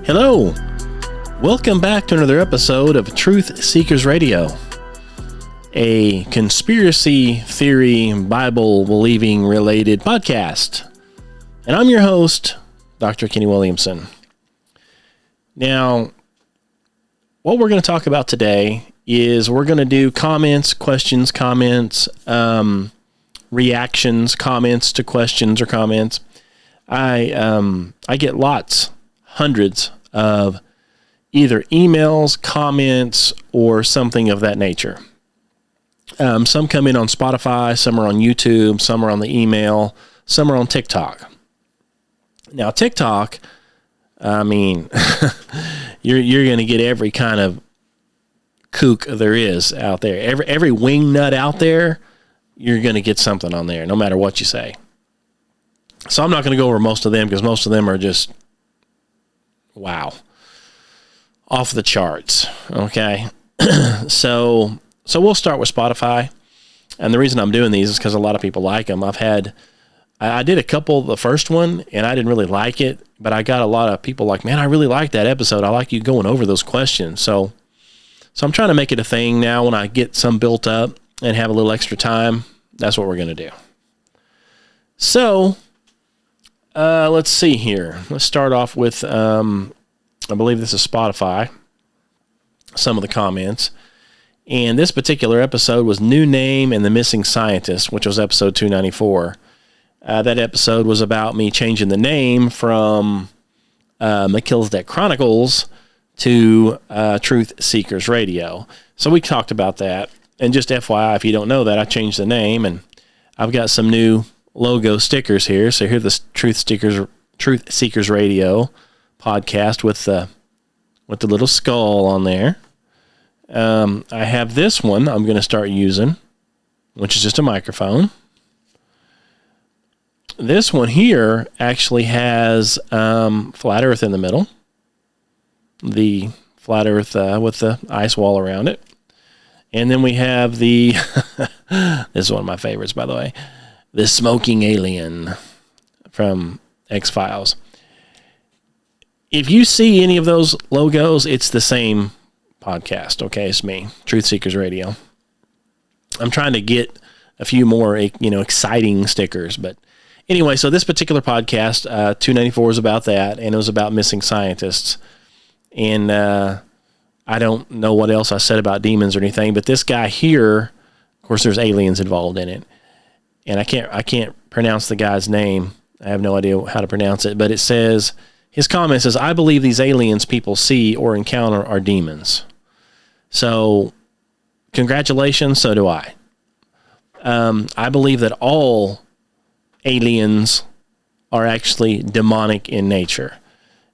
Hello, welcome back to another episode of Truth Seekers Radio, a conspiracy theory, Bible-believing related podcast. And I'm your host, Dr. Kenny Williamson. Now, what we're going to talk about today is we're going to do comments, questions, comments, reactions, comments to questions or comments. I get hundreds of either emails, comments, or something of that nature. Some come in on Spotify, some are on YouTube, some are on the email, some are on TikTok. Now, TikTok, I mean, you're going to get every kind of kook there is out there. Every wing nut out there, you're going to get something on there, no matter what you say. So I'm not going to go over most of them because most of them are just, wow, off the charts. Okay. So we'll start with Spotify. And the reason I'm doing these is because a lot of people like them. I did a couple, the first one, and I didn't really like it, but I got a lot of people like, man, I really like that episode. I like you going over those questions. So I'm trying to make it a thing now when I get some built up and have a little extra time. That's what we're going to do. So, let's see here. Let's start off with, I believe this is Spotify, some of the comments. And this particular episode was New Name and the Missing Scientist, which was episode 294. That episode was about me changing the name from McKill's Chronicles to Truth Seekers Radio. So we talked about that. And just FYI, if you don't know that, I changed the name, and I've got some new logo stickers here. So here's the Truth Seekers Radio podcast with the little skull on there. I have this one I'm going to start using, which is just a microphone. This one here actually has flat earth in the middle. The flat earth with the ice wall around it. And then we have the, this is one of my favorites, by the way, the smoking alien from X-Files. If you see any of those logos, it's the same podcast, okay? It's me, Truth Seekers Radio. I'm trying to get a few more, exciting stickers, but anyway, so this particular podcast, 294, is about that, and it was about missing scientists. And I don't know what else I said about demons or anything, but this guy here, of course, there's aliens involved in it. And I can't pronounce the guy's name. I have no idea how to pronounce it, but it says, his comment says, I believe these aliens people see or encounter are demons. So, congratulations, so do I. I believe that all aliens are actually demonic in nature.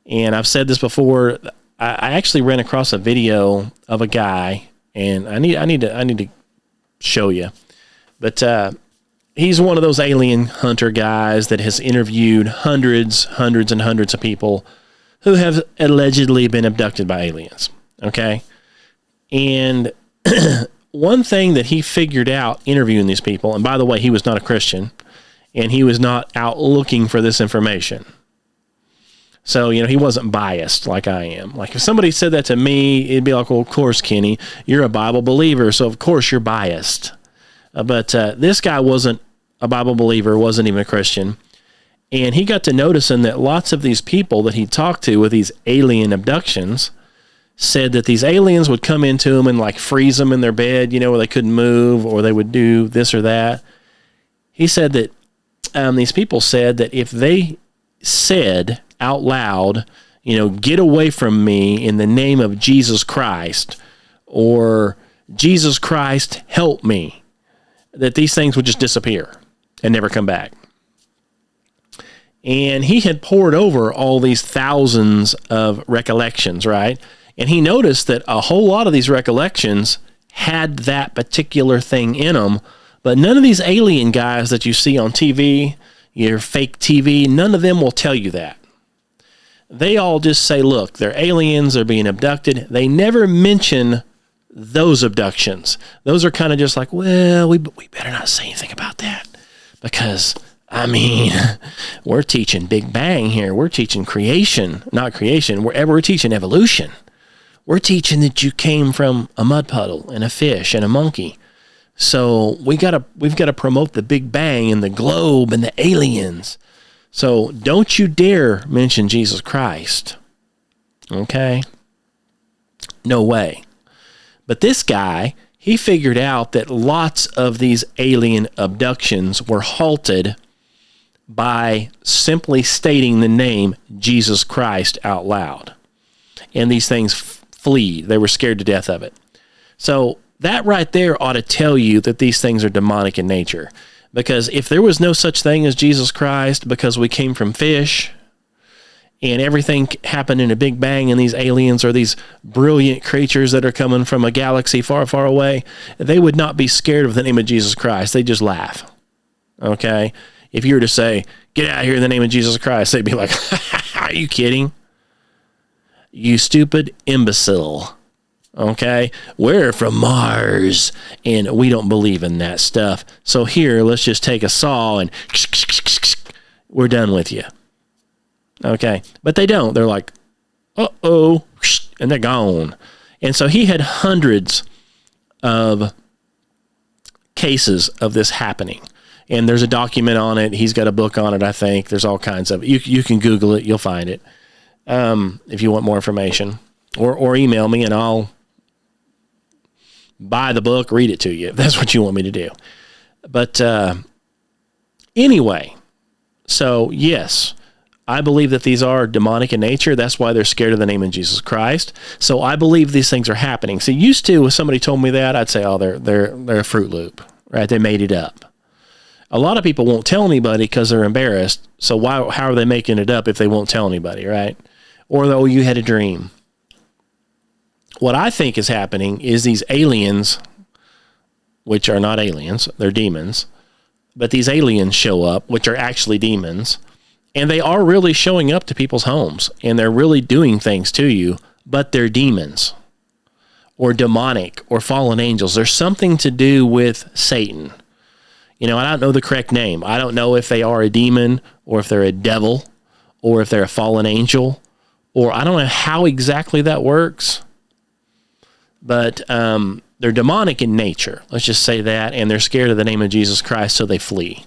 And I've said this before. I actually ran across a video of a guy, and I need to show you. But he's one of those alien hunter guys that has interviewed hundreds and hundreds of people who have allegedly been abducted by aliens. Okay? And one thing that he figured out interviewing these people, and by the way, he was not a Christian, and he was not out looking for this information. So, he wasn't biased like I am. Like, if somebody said that to me, it'd be like, well, of course, Kenny, you're a Bible believer, so of course you're biased. But this guy wasn't a Bible believer, wasn't even a Christian. And he got to noticing that lots of these people that he talked to with these alien abductions said that these aliens would come into them and, like, freeze them in their bed, where they couldn't move, or they would do this or that. He said that these people said that if they said out loud, get away from me in the name of Jesus Christ, or Jesus Christ, help me, that these things would just disappear and never come back. And he had poured over all these thousands of recollections, right? And he noticed that a whole lot of these recollections had that particular thing in them, but none of these alien guys that you see on TV, your fake TV, none of them will tell you that. They all just say, look, they're aliens, they're being abducted. They never mention those abductions. Those are kind of just like, well, we better not say anything about that because I mean, we're teaching Big Bang here. We're teaching creation, not creation. We're teaching evolution. We're teaching that you came from a mud puddle and a fish and a monkey. So we've got to promote the Big Bang and the globe and the aliens. So don't you dare mention Jesus Christ. Okay? No way. But this guy, he figured out that lots of these alien abductions were halted by simply stating the name Jesus Christ out loud. And these things flee. They were scared to death of it. So that right there ought to tell you that these things are demonic in nature. Because if there was no such thing as Jesus Christ because we came from fish and everything happened in a big bang and these aliens are these brilliant creatures that are coming from a galaxy far, far away, they would not be scared of the name of Jesus Christ. They just laugh. Okay? If you were to say, get out of here in the name of Jesus Christ, they'd be like, are you kidding? You stupid imbecile. Okay? We're from Mars, and we don't believe in that stuff. So here, let's just take a saw and we're done with you. Okay? But they don't. They're like, uh-oh, and they're gone. And so he had hundreds of cases of this happening. And there's a document on it. He's got a book on it, I think. There's all kinds of it. You can Google it. You'll find it if you want more information. Or email me, and I'll buy the book, read it to you, if that's what you want me to do. But anyway, so yes, I believe that these are demonic in nature. That's why they're scared of the name of Jesus Christ. So I believe these things are happening. See, used to, if somebody told me that, I'd say, oh, they're a Fruit Loop, right? They made it up. A lot of people won't tell anybody because they're embarrassed. So how are they making it up if they won't tell anybody, right? Or, oh, you had a dream. What I think is happening is these aliens, which are not aliens, they're demons, but these aliens show up, which are actually demons, and they are really showing up to people's homes, and they're really doing things to you, but they're demons, or demonic, or fallen angels. There's something to do with Satan. You know, I don't know the correct name. I don't know if they are a demon, or if they're a devil, or if they're a fallen angel, or I don't know how exactly that works. But they're demonic in nature. Let's just say that. And they're scared of the name of Jesus Christ, so they flee.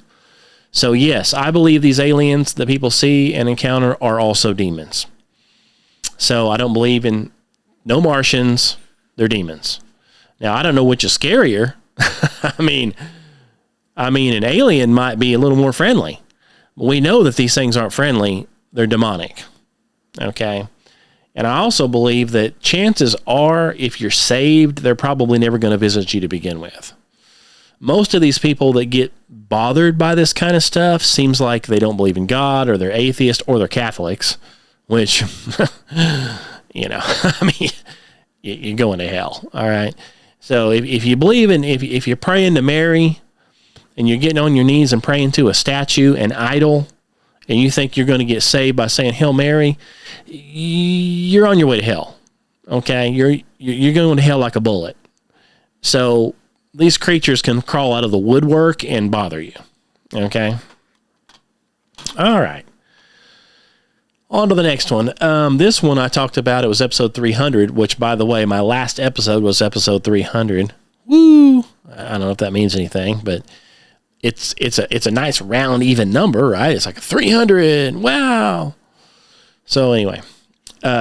So yes, I believe these aliens that people see and encounter are also demons. So I don't believe in no Martians. They're demons. Now, I don't know which is scarier. I mean, an alien might be a little more friendly. But we know that these things aren't friendly. They're demonic. Okay? And I also believe that chances are, if you're saved, they're probably never going to visit you to begin with. Most of these people that get bothered by this kind of stuff seems like they don't believe in God, or they're atheist, or they're Catholics, which, you know, I mean, you're going to hell, all right? So if you believe in, if you're praying to Mary, and you're getting on your knees and praying to a statue, an idol, and you think you're going to get saved by saying Hail Mary, you're on your way to hell. Okay? You're going to hell like a bullet. So these creatures can crawl out of the woodwork and bother you. Okay? All right. On to the next one. This one I talked about, it was episode 300, which, by the way, my last episode was episode 300. Woo! I don't know if that means anything, but it's a nice round even number, right? It's like 300. Wow. So anyway,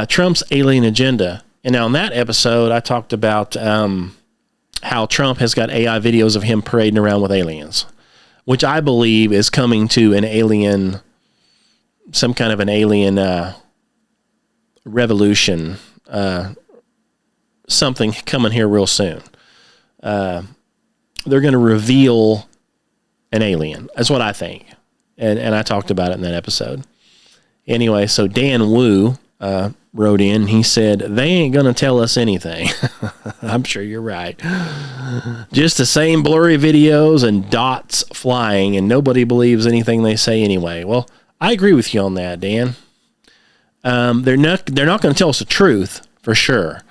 Trump's alien agenda. And now in that episode, I talked about how Trump has got AI videos of him parading around with aliens, which I believe is coming to an alien, some kind of an alien revolution, something coming here real soon. They're going to reveal an alien. That's what I think. And I talked about it in that episode. Anyway, so Dan Wu wrote in. He said, they ain't going to tell us anything. I'm sure you're right. Just the same blurry videos and dots flying, and nobody believes anything they say anyway. Well, I agree with you on that, Dan. They're not going to tell us the truth, for sure.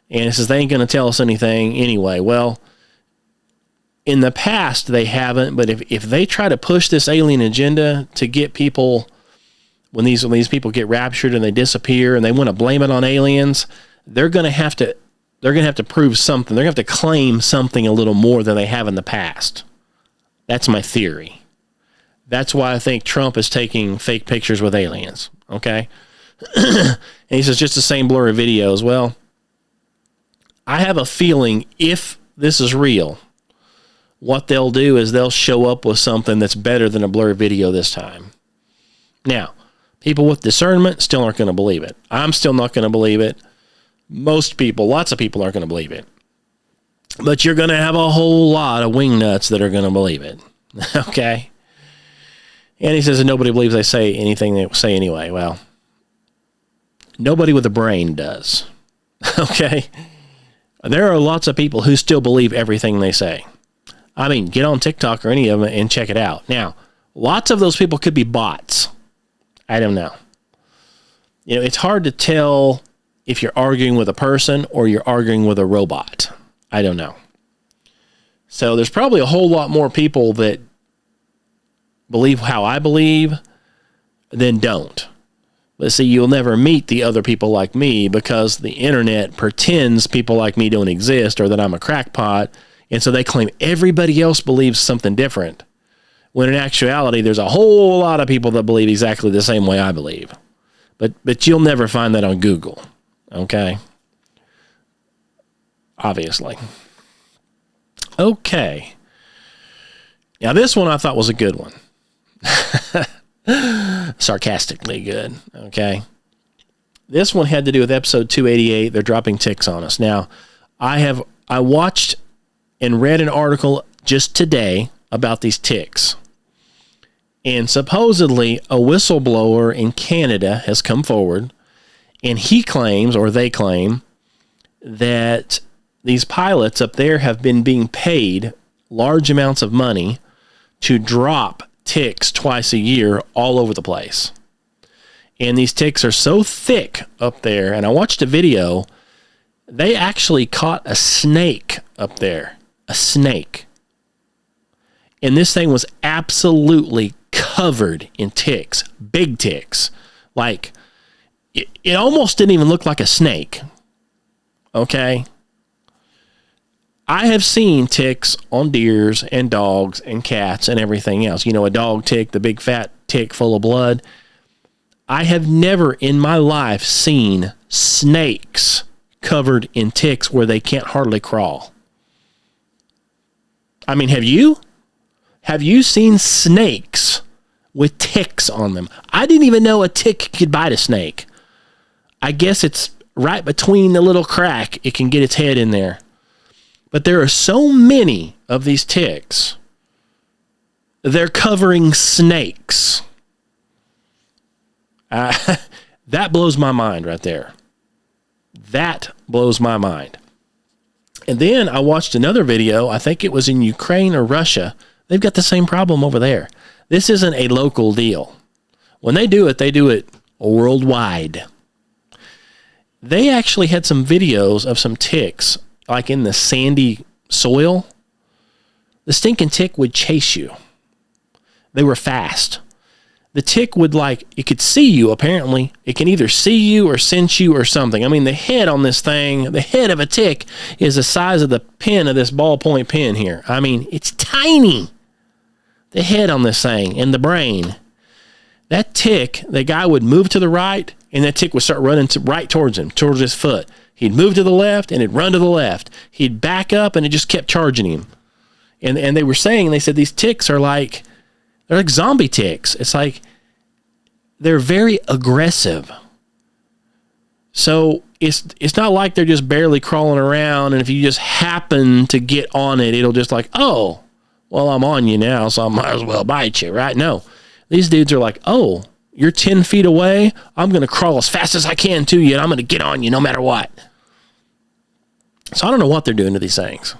And it says they ain't going to tell us anything anyway. Well, in the past, they haven't, but if they try to push this alien agenda to get people, when these people get raptured and they disappear and they want to blame it on aliens, they're going to have to prove something. They're going to have to claim something a little more than they have in the past. That's my theory. That's why I think Trump is taking fake pictures with aliens. Okay. And he says just the same blurry videos. Well, I have a feeling if this is real, what they'll do is they'll show up with something that's better than a blurry video this time. Now, people with discernment still aren't going to believe it. I'm still not going to believe it. Most people, lots of people aren't going to believe it. But you're going to have a whole lot of wingnuts that are going to believe it. Okay? And he says that nobody believes they say anything they say anyway. Well, nobody with a brain does. Okay? There are lots of people who still believe everything they say. I mean, get on TikTok or any of them and check it out. Now, lots of those people could be bots. I don't know. You know, it's hard to tell if you're arguing with a person or you're arguing with a robot. I don't know. So there's probably a whole lot more people that believe how I believe than don't. But see, you'll never meet the other people like me because the internet pretends people like me don't exist or that I'm a crackpot. And so they claim everybody else believes something different. When in actuality, there's a whole lot of people that believe exactly the same way I believe. But you'll never find that on Google. Okay? Obviously. Okay. Now this one I thought was a good one. Sarcastically good. Okay? This one had to do with episode 288. They're dropping ticks on us. Now, I watched and read an article just today about these ticks. And supposedly a whistleblower in Canada has come forward and he claims, or they claim, that these pilots up there have been being paid large amounts of money to drop ticks twice a year all over the place. And these ticks are so thick up there, and I watched a video, they actually caught a snake up there. A snake. And this thing was absolutely covered in ticks. Big ticks. Like, it almost didn't even look like a snake. Okay? I have seen ticks on deers and dogs and cats and everything else. You know, a dog tick, the big fat tick full of blood. I have never in my life seen snakes covered in ticks where they can't hardly crawl. I mean, have you? Have you seen snakes with ticks on them? I didn't even know a tick could bite a snake. I guess it's right between the little crack. It can get its head in there. But there are so many of these ticks. They're covering snakes. That blows my mind right there. That blows my mind. And then I watched another video. I think it was in Ukraine or Russia. They've got the same problem over there. This isn't a local deal. When they do it worldwide. They actually had some videos of some ticks, like in the sandy soil. The stinking tick would chase you. They were fast. The tick would it could see you, apparently. It can either see you or sense you or something. I mean, the head on this thing, the head of a tick is the size of the pin of this ballpoint pen here. I mean, it's tiny. The head on this thing and the brain. That tick, the guy would move to the right and that tick would start running right towards him, towards his foot. He'd move to the left and it'd run to the left. He'd back up and it just kept charging him. And they were saying, they said these ticks are they're like zombie ticks. It's like they're very aggressive. So it's not like they're just barely crawling around, and if you just happen to get on it, it'll just oh, well, I'm on you now, so I might as well bite you, right? No. These dudes are like, oh, you're 10 feet away? I'm going to crawl as fast as I can to you, and I'm going to get on you no matter what. So I don't know what they're doing to these things.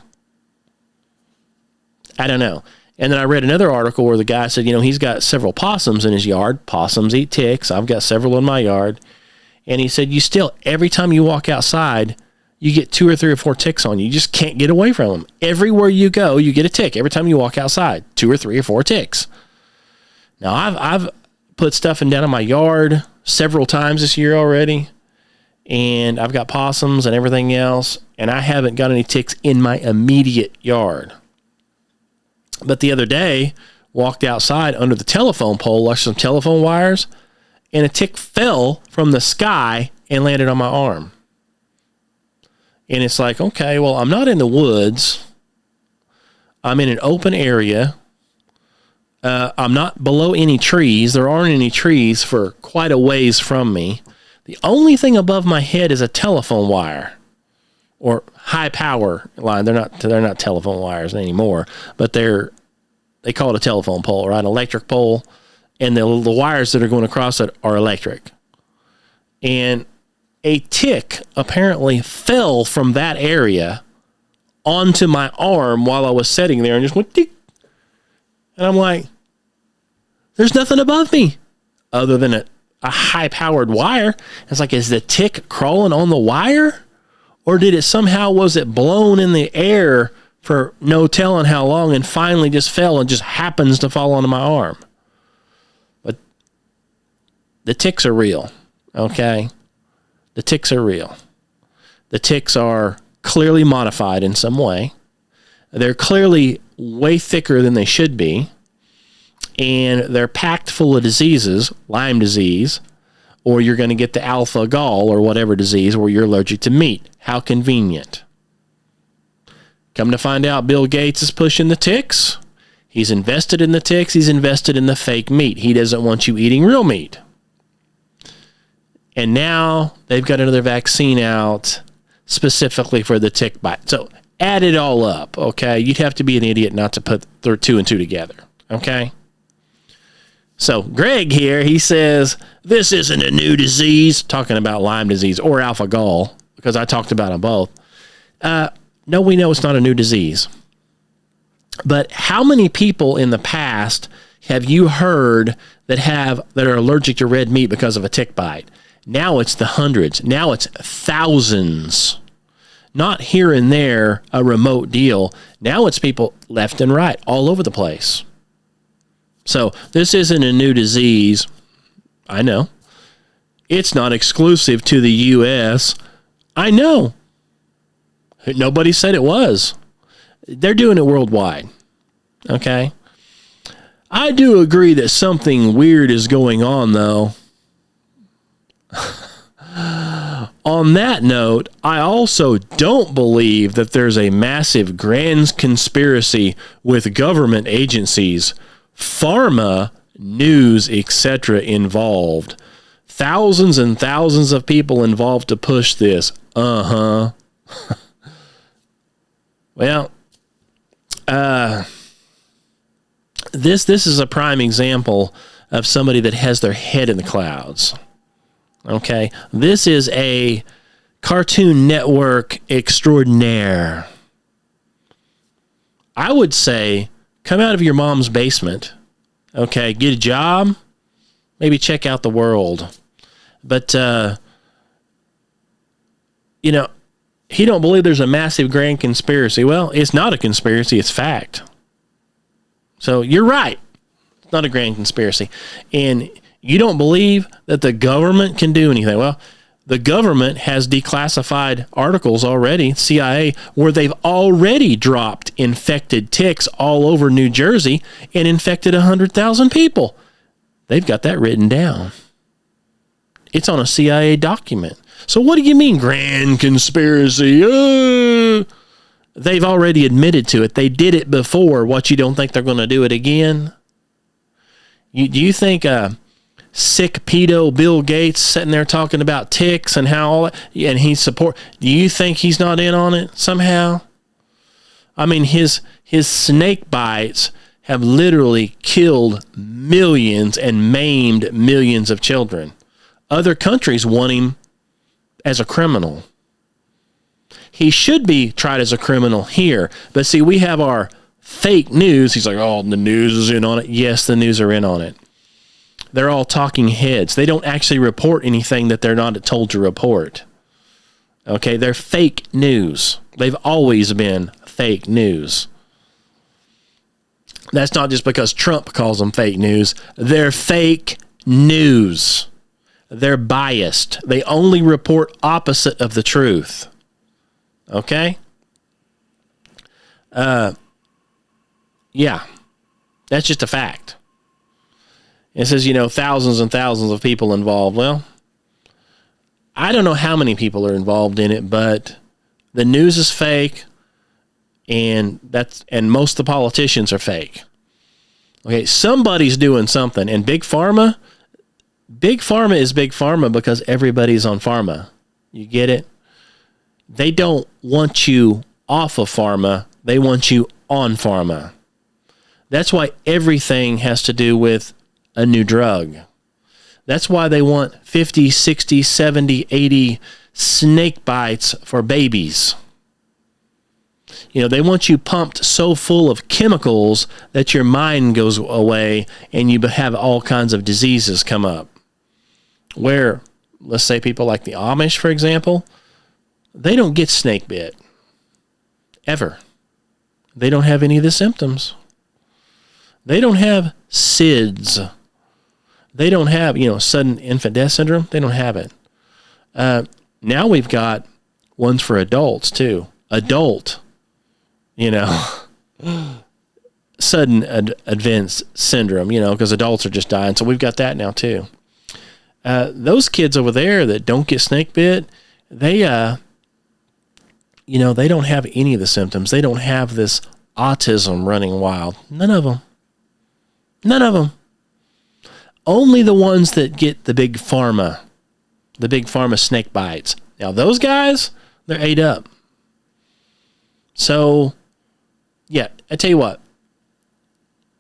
I don't know. And then I read another article where the guy said, he's got several possums in his yard. Possums eat ticks. I've got several in my yard. And he said, every time you walk outside, you get 2 or 3 or 4 ticks on you. You just can't get away from them. Everywhere you go, you get a tick. Every time you walk outside, 2 or 3 or 4 ticks. Now, I've put stuff down in my yard several times this year already, and I've got possums and everything else, and I haven't got any ticks in my immediate yard. But the other day, walked outside under the telephone pole, like some telephone wires, and a tick fell from the sky and landed on my arm. And it's like, okay, well, I'm not in the woods. I'm in an open area. I'm not below any trees. There aren't any trees for quite a ways from me. The only thing above my head is a telephone wire or high power line. They're not telephone wires anymore, but they call it a telephone pole, right? An electric pole. And the wires that are going across it are electric. And a tick apparently fell from that area onto my arm while I was sitting there and just went tick. And I'm like, there's nothing above me other than a high-powered wire. It's like, is the tick crawling on the wire? Or was it blown in the air for no telling how long and finally just fell and just happens to fall onto my arm? But the ticks are real, okay? The ticks are real. The ticks are clearly modified in some way. They're clearly way thicker than they should be. And they're packed full of diseases, Lyme disease, or you're going to get the alpha gall or whatever disease where you're allergic to meat. How convenient. Come to find out, Bill Gates is pushing the ticks. He's invested in the ticks. He's invested in the fake meat. He doesn't want you eating real meat. And now they've got another vaccine out specifically for the tick bite. So add it all up, okay? You'd have to be an idiot not to put 2 and 2 together, okay? So Greg here, he says, this isn't a new disease, talking about Lyme disease or alpha gall, because I talked about them both. No, we know it's not a new disease. But how many people in the past have you heard that are allergic to red meat because of a tick bite? Now it's the hundreds. Now it's thousands. Not here and there, a remote deal. Now it's people left and right, all over the place. So this isn't a new disease. I know. It's not exclusive to the U.S. I know. Nobody said it was. They're doing it worldwide. Okay? I do agree that something weird is going on, though. On that note, I also don't believe that there's a massive grand conspiracy with government agencies, pharma, news, etc. involved. Thousands and thousands of people involved to push this. Well, this is a prime example of somebody that has their head in the clouds. Okay, this is a Cartoon Network extraordinaire. I would say, come out of your mom's basement. Okay, get a job. Maybe check out the world. But, he don't believe there's a massive grand conspiracy. Well, it's not a conspiracy, it's fact. So you're right. It's not a grand conspiracy. And you don't believe that the government can do anything. Well, the government has declassified articles already, CIA, where they've already dropped infected ticks all over New Jersey and infected 100,000 people. They've got that written down. It's on a CIA document. So what do you mean grand conspiracy? They've already admitted to it. They did it before. What, you don't think they're going to do it again? Do you think sick pedo Bill Gates sitting there talking about ticks and how all that, and he support? Do you think he's not in on it somehow? I mean, his snake bites have literally killed millions and maimed millions of children. Other countries want him as a criminal. He should be tried as a criminal here. But see, we have our fake news. He's like, oh, the news is in on it. Yes, the news are in on it. They're all talking heads. They don't actually report anything that they're not told to report. Okay, they're fake news. They've always been fake news. That's not just because Trump calls them fake news. They're fake news. They're biased. They only report opposite of the truth. Okay? Yeah. That's just a fact. It says, thousands and thousands of people involved. Well, I don't know how many people are involved in it, but the news is fake, and most of the politicians are fake. Okay, somebody's doing something, and Big Pharma is Big Pharma because everybody's on pharma. You get it? They don't want you off of pharma. They want you on pharma. That's why everything has to do with a new drug. That's why they want 50, 60, 70, 80 snake bites for babies. They want you pumped so full of chemicals that your mind goes away and you have all kinds of diseases come up. Where, let's say people like the Amish, for example, they don't get snake bit. Ever. They don't have any of the symptoms. They don't have SIDS. They don't have, sudden infant death syndrome. They don't have it. Now we've got ones for adults, too. Adult, sudden advanced syndrome, because adults are just dying. So we've got that now, too. Those kids over there that don't get snake bit, they don't have any of the symptoms. They don't have this autism running wild. None of them. Only the ones that get the big pharma snake bites. Now, those guys, they're ate up. So, yeah, I tell you what.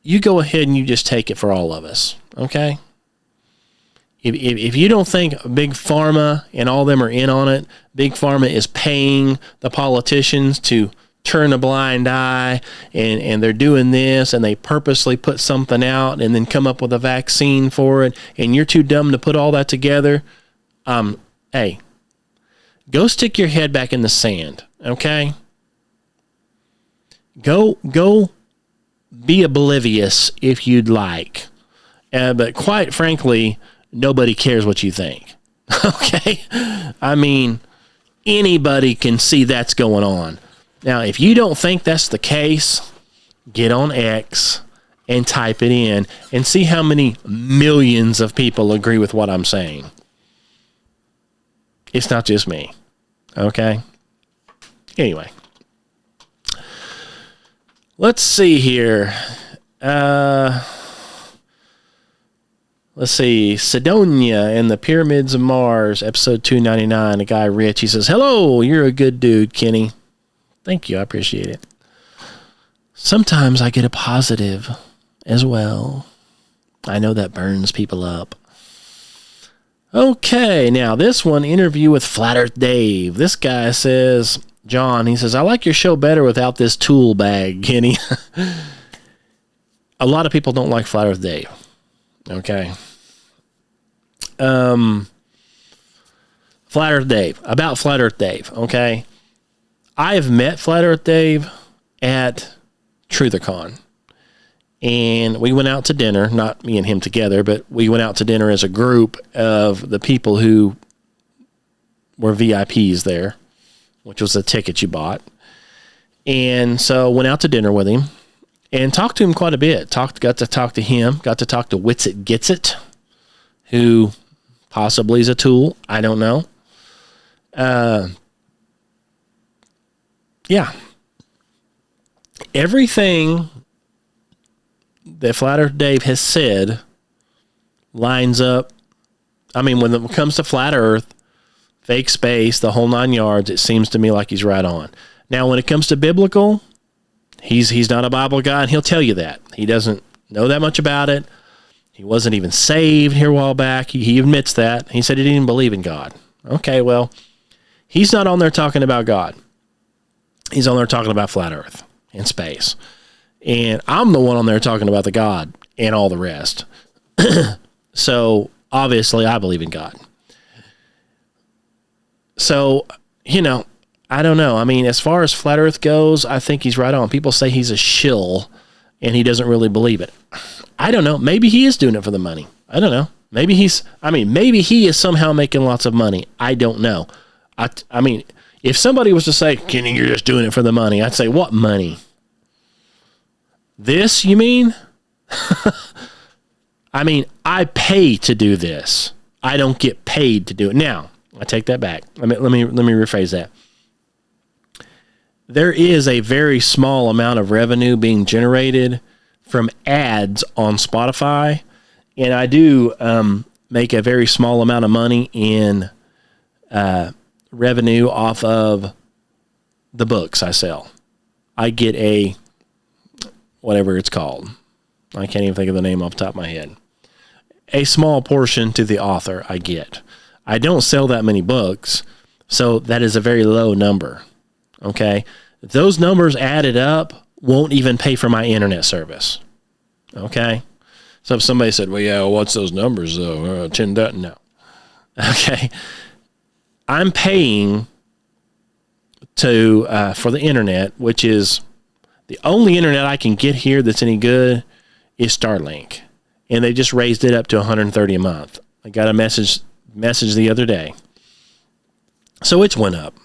You go ahead and you just take it for all of us, okay? If you don't think Big Pharma and all of them are in on it, Big Pharma is paying the politicians to turn a blind eye, and they're doing this, and they purposely put something out and then come up with a vaccine for it, and you're too dumb to put all that together, hey, go stick your head back in the sand, okay? Go be oblivious if you'd like. But quite frankly, nobody cares what you think, okay? I mean, anybody can see that's going on. Now, if you don't think that's the case, get on X and type it in and see how many millions of people agree with what I'm saying. It's not just me. Okay? Anyway. Let's see here. Let's see. Sidonia and the Pyramids of Mars, episode 299. A guy, Rich, he says, "Hello, you're a good dude, Kenny." Thank you. I appreciate it. Sometimes I get a positive as well. I know that burns people up. Okay, now this one, interview with Flat Earth Dave. This guy says, John, he says, "I like your show better without this tool bag, Kenny." A lot of people don't like Flat Earth Dave. Okay. Flat Earth Dave. About Flat Earth Dave, okay? I have met Flat Earth Dave at TrutherCon, and we went out to dinner, not me and him together, but we went out to dinner as a group of the people who were VIPs there, which was the ticket you bought. And so went out to dinner with him and talked to him quite a bit. Got to talk to him, got to talk to Witsit Gets It, who possibly is a tool. I don't know. Yeah. Everything that Flat Earth Dave has said lines up. I mean, when it comes to Flat Earth, fake space, the whole 9 yards, it seems to me like he's right on. Now, when it comes to biblical, he's not a Bible guy, and he'll tell you that. He doesn't know that much about it. He wasn't even saved here a while back. He admits that. He said he didn't even believe in God. Okay, well, he's not on there talking about God. He's on there talking about flat earth and space. And I'm the one on there talking about the God and all the rest. So, obviously, I believe in God. So, I don't know. I mean, as far as Flat Earth goes, I think he's right on. People say he's a shill and he doesn't really believe it. I don't know. Maybe he is doing it for the money. I don't know. Maybe he is somehow making lots of money. I don't know. I mean, if somebody was to say, Kenny, you're just doing it for the money, I'd say, what money? This, you mean? I mean, I pay to do this. I don't get paid to do it. Now, I take that back. Let me rephrase that. There is a very small amount of revenue being generated from ads on Spotify, and I do make a very small amount of money in revenue off of the books I sell. I get a, whatever it's called. I can't even think of the name off the top of my head. A small portion to the author I get. I don't sell that many books, so that is a very low number. Okay? Those numbers added up won't even pay for my internet service. Okay? So if somebody said, well, yeah, what's those numbers though? No. Okay. I'm paying for the internet, which is the only internet I can get here that's any good is Starlink. And they just raised it up to $130 a month. I got a message the other day. So it's went up.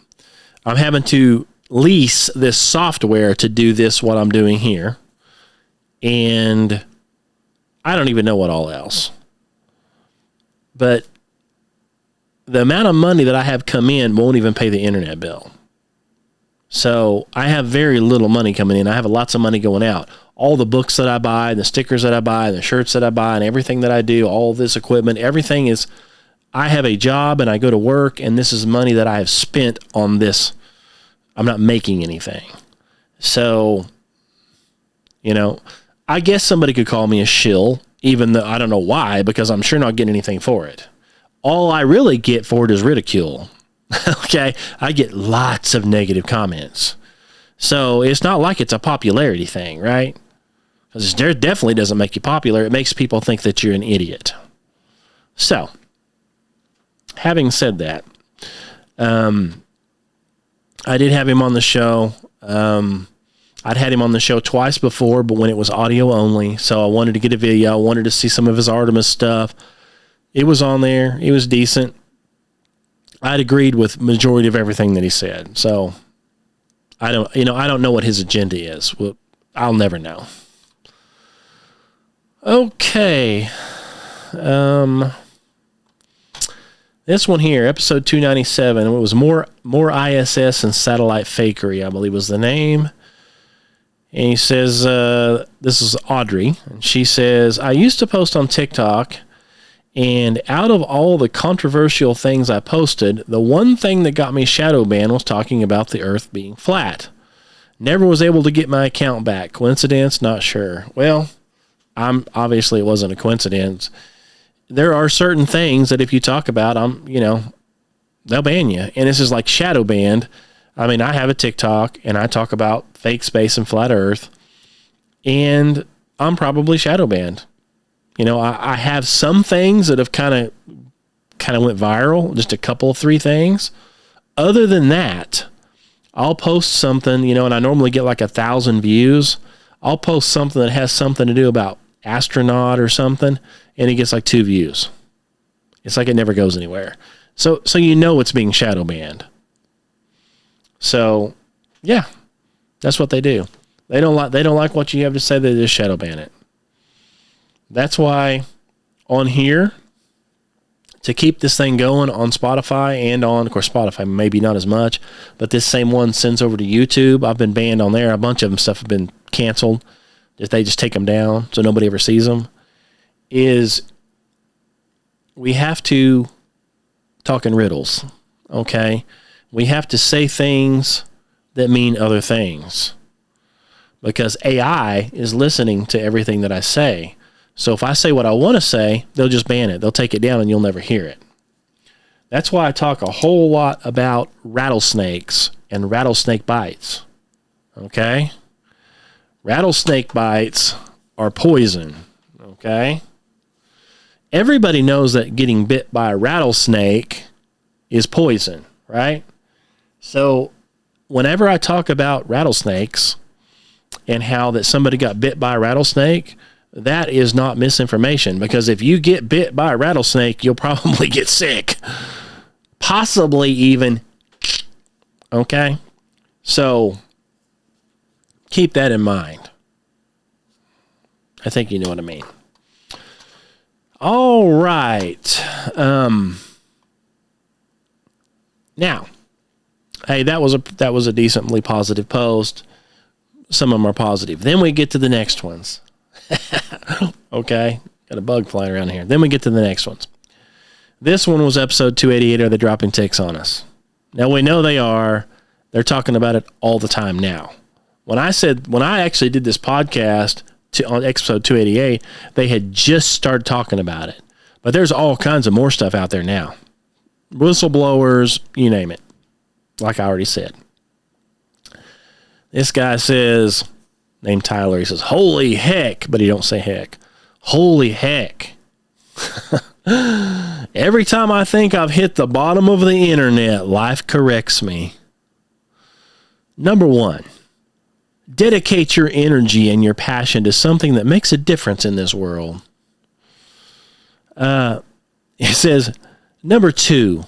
I'm having to lease this software to do this, what I'm doing here. And I don't even know what all else. But the amount of money that I have come in won't even pay the internet bill. So I have very little money coming in. I have lots of money going out. All the books that I buy, the stickers that I buy, the shirts that I buy, and everything that I do, all this equipment, everything is, I have a job and I go to work, and this is money that I have spent on this. I'm not making anything. So, I guess somebody could call me a shill, even though I don't know why, because I'm sure not getting anything for it. All I really get for it is ridicule. Okay? I get lots of negative comments. So it's not like it's a popularity thing, right? Because it definitely doesn't make you popular. It makes people think that you're an idiot. So, having said that, I did have him on the show. I'd had him on the show twice before, but when it was audio only. So I wanted to get a video. I wanted to see some of his Artemis stuff. It was on there. It was decent. I'd agreed with majority of everything that he said. So I don't know what his agenda is. Well, I'll never know. Okay. This one here, episode 297, it was more ISS and satellite fakery, I believe was the name. And he says, this is Audrey, and she says, I used to post on TikTok, and out of all the controversial things I posted, the one thing that got me shadow banned was talking about the Earth being flat. Never was able to get my account back. Coincidence? Not sure. Well, obviously it wasn't a coincidence. There are certain things that if you talk about, they'll ban you. And this is like shadow banned. I mean, I have a TikTok and I talk about fake space and flat Earth, and I'm probably shadow banned. I have some things that have kind of went viral, just a couple of 3 things. Other than that, I'll post something, and I normally get like 1,000 views. I'll post something that has something to do about astronaut or something, and it gets like 2 views. It's like it never goes anywhere. So it's being shadow banned. So, yeah, that's what they do. They don't like what you have to say. They just shadow ban it. That's why on here, to keep this thing going on Spotify and on, of course, Spotify, maybe not as much, but this same one sends over to YouTube. I've been banned on there. A bunch of them stuff have been canceled. If they just take them down so nobody ever sees them, is we have to talk in riddles, okay? We have to say things that mean other things, because AI is listening to everything that I say. So if I say what I want to say, they'll just ban it. They'll take it down and you'll never hear it. That's why I talk a whole lot about rattlesnakes and rattlesnake bites, okay? Rattlesnake bites are poison, okay? Everybody knows that getting bit by a rattlesnake is poison, right? So whenever I talk about rattlesnakes and how that somebody got bit by a rattlesnake, that is not misinformation, because if you get bit by a rattlesnake, you'll probably get sick, possibly even. Okay. So keep that in mind. I think you know what I mean. All right. Now, hey, that was a decently positive post. Some of them are positive. Then we get to the next ones. Okay, got a bug flying around here. Then we get to the next ones. This one was episode 288. Are they dropping ticks on us? Now we know they are. They're talking about it all the time now. When I actually did this podcast on episode 288, they had just started talking about it. But there's all kinds of more stuff out there now. Whistleblowers, you name it. Like I already said. This guy says, named Tyler, he says, holy heck, but he don't say heck. Holy heck. Every time I think I've hit the bottom of the internet, life corrects me. Number one, dedicate your energy and your passion to something that makes a difference in this world. It says, number two,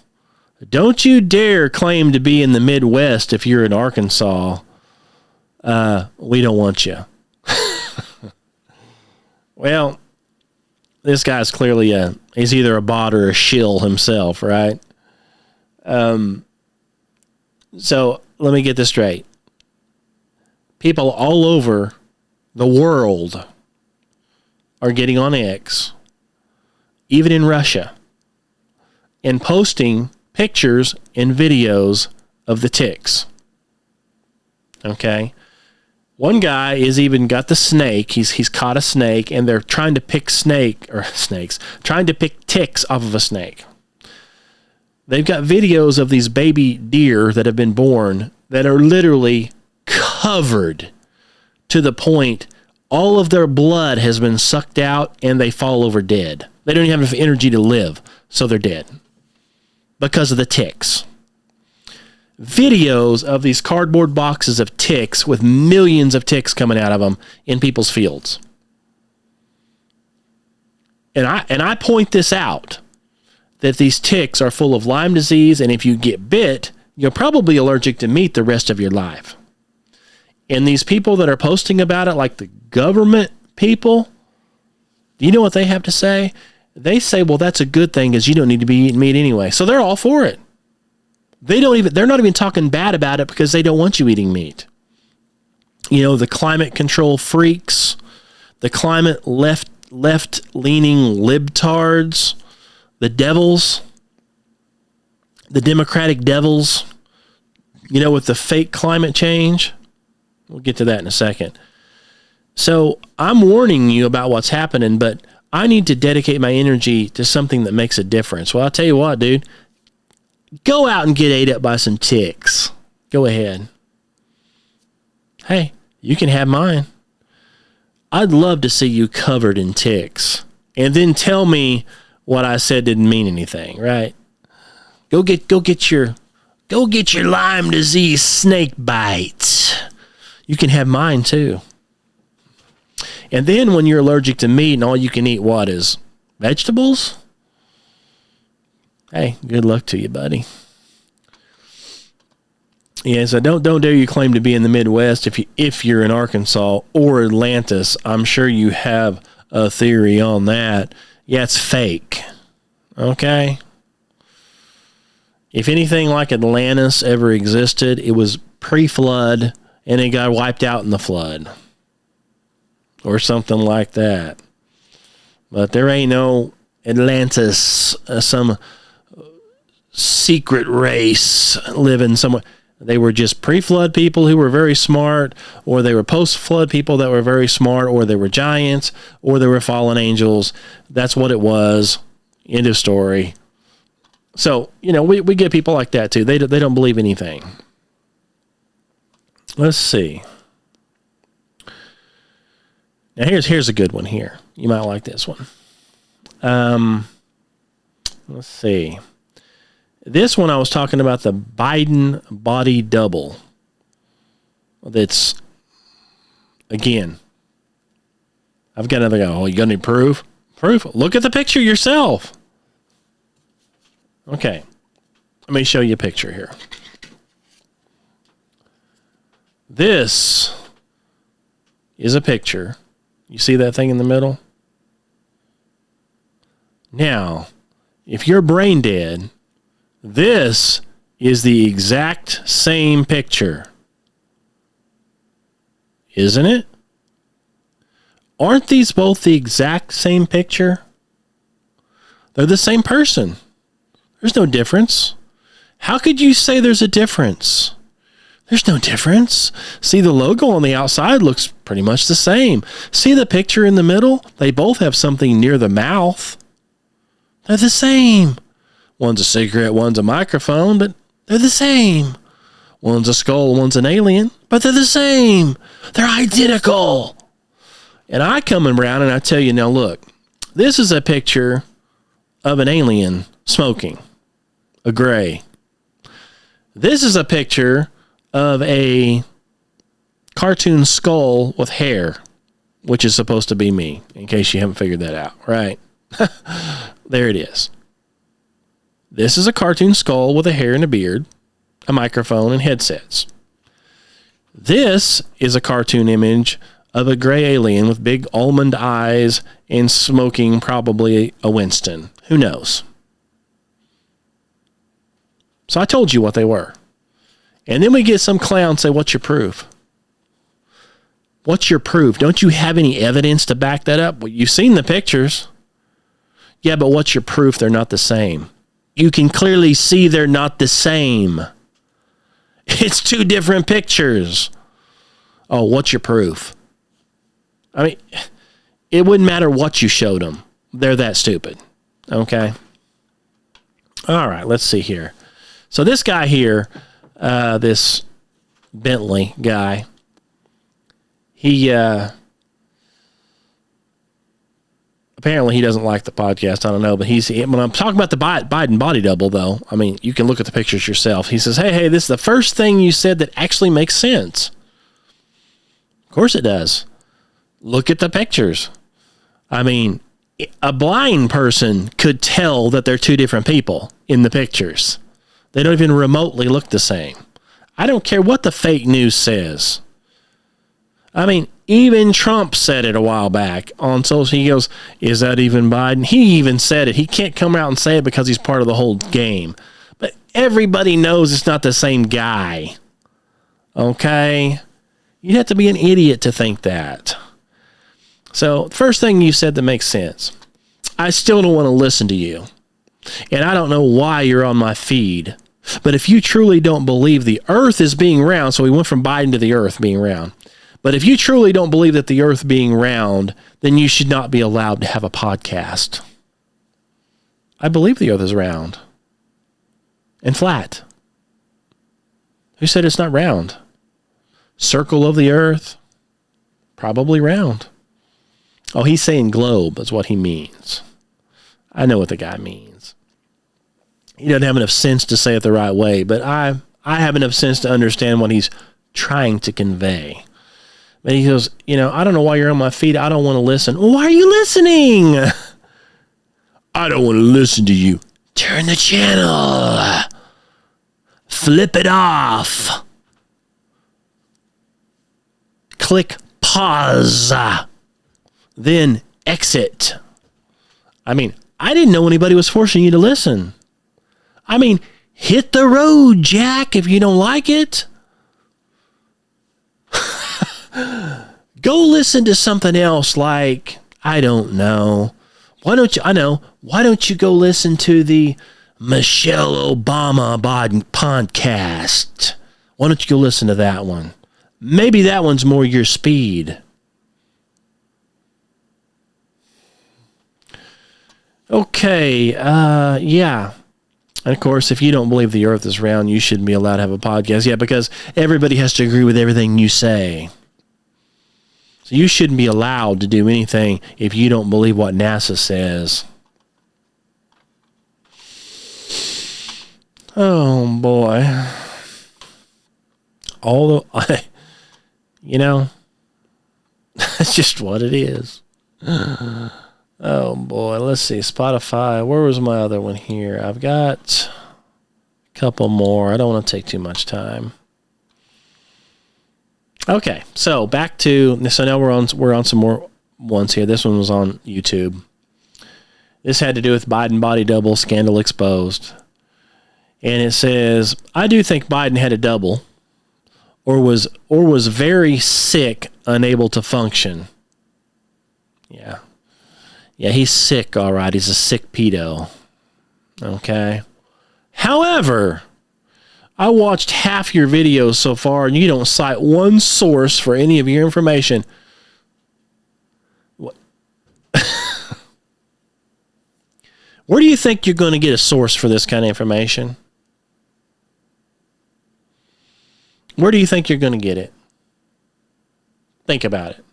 don't you dare claim to be in the Midwest if you're in Arkansas. We don't want you. Well, this guy's clearly he's either a bot or a shill himself, right? So let me get this straight. People all over the world are getting on X, even in Russia, and posting pictures and videos of the ticks. Okay? One guy is even got the snake. He's caught a snake, and they're trying to pick trying to pick ticks off of a snake. They've got videos of these baby deer that have been born that are literally covered to the point all of their blood has been sucked out and they fall over dead. They don't even have enough energy to live, so they're dead because of the ticks. Videos of these cardboard boxes of ticks with millions of ticks coming out of them in people's fields. And I point this out, that these ticks are full of Lyme disease, and if you get bit, you're probably allergic to meat the rest of your life. And these people that are posting about it, like the government people, do you know what they have to say? They say, well, that's a good thing because you don't need to be eating meat anyway. So they're all for it. They're not even talking bad about it because they don't want you eating meat. You know, the climate control freaks, the climate left-leaning libtards, the devils, the Democratic devils, you know, with the fake climate change. We'll get to that in a second. So I'm warning you about what's happening, but I need to dedicate my energy to something that makes a difference. Well, I'll tell you what, dude. Go out and get ate up by some ticks. Go ahead. Hey, you can have mine. I'd love to see you covered in ticks. And then tell me what I said didn't mean anything, right? Go get your Lyme disease snake bites. You can have mine too. And then when you're allergic to meat and all you can eat what is vegetables? Hey, good luck to you, buddy. Yeah, so don't dare you claim to be in the Midwest if you're in Arkansas or Atlantis. I'm sure you have a theory on that. Yeah, it's fake. Okay? If anything like Atlantis ever existed, it was pre-flood and it got wiped out in the flood. Or something like that. But there ain't no Atlantis, some secret race living somewhere. They were just pre-flood people who were very smart, or they were post-flood people that were very smart, or they were giants, or they were fallen angels. That's what it was. End of story. So, you know, we get people like that too. They don't believe anything. Let's see. Now here's a good one here. You might like this one. Let's see. This one I was talking about the Biden body double. That's, again, I've got another guy. Oh, you got any proof? Proof? Look at the picture yourself. Okay. Let me show you a picture here. This is a picture. You see that thing in the middle? Now, if you're brain dead, this is the exact same picture. Isn't it? Aren't these both the exact same picture? They're the same person. There's no difference. How could you say there's a difference? There's no difference. See, the logo on the outside looks pretty much the same. See the picture in the middle? They both have something near the mouth. They're the same. One's a cigarette, one's a microphone, but they're the same. One's a skull, one's an alien, but they're the same. They're identical. And I come around and I tell you, now look, this is a picture of an alien smoking, a gray. This is a picture of a cartoon skull with hair, which is supposed to be me, in case you haven't figured that out, right? There it is. This is a cartoon skull with a hair and a beard, a microphone, and headsets. This is a cartoon image of a gray alien with big almond eyes and smoking probably a Winston. Who knows? So I told you what they were. And then we get some clown say, what's your proof? What's your proof? Don't you have any evidence to back that up? Well, you've seen the pictures. Yeah, but what's your proof they're not the same? You can clearly see they're not the same. It's two different pictures. Oh, what's your proof? I mean, it wouldn't matter what you showed them. They're that stupid. Okay? All right, let's see here. So this guy here, this Bentley guy, he apparently he doesn't like the podcast. I don't know, but when I'm talking about the Biden body double, though, I mean, you can look at the pictures yourself. He says, hey, this is the first thing you said that actually makes sense. Of course it does. Look at the pictures. I mean, a blind person could tell that they're two different people in the pictures. They don't even remotely look the same. I don't care what the fake news says. I mean, even Trump said it a while back on social. He goes, is that even Biden? He even said it. He can't come out and say it because he's part of the whole game. But everybody knows it's not the same guy. Okay? You'd have to be an idiot to think that. So, first thing you said that makes sense. I still don't want to listen to you. And I don't know why you're on my feed. But if you truly don't believe the earth is being round, so we went from Biden to the earth being round. But if you truly don't believe that the earth being round, then you should not be allowed to have a podcast. I believe the earth is round and flat. Who said it's not round? Circle of the earth, probably round. Oh, he's saying globe is what he means. I know what the guy means. He doesn't have enough sense to say it the right way, but I have enough sense to understand what he's trying to convey. But he goes, I don't know why you're on my feed. I don't want to listen. Well, why are you listening? I don't want to listen to you. Turn the channel. Flip it off. Click pause. Then exit. I mean, I didn't know anybody was forcing you to listen. I mean, hit the road, Jack, if you don't like it. Go listen to something else like, I don't know. Why don't you go listen to the Michelle Obama podcast? Why don't you go listen to that one? Maybe that one's more your speed. Okay, yeah. And of course, if you don't believe the earth is round, you shouldn't be allowed to have a podcast. Yeah, because everybody has to agree with everything you say. So you shouldn't be allowed to do anything if you don't believe what NASA says. Oh boy. That's just what it is. Oh boy, let's see. Spotify. Where was my other one here? I've got a couple more. I don't want to take too much time. Okay, so back to so now we're on some more ones here. This one was on YouTube. This had to do with Biden body double scandal exposed. And it says, I do think Biden had a double or was very sick, unable to function. Yeah. Yeah, he's sick, all right. He's a sick pedo. Okay. However, I watched half your videos so far, and you don't cite one source for any of your information. What? Where do you think you're going to get a source for this kind of information? Where do you think you're going to get it? Think about it.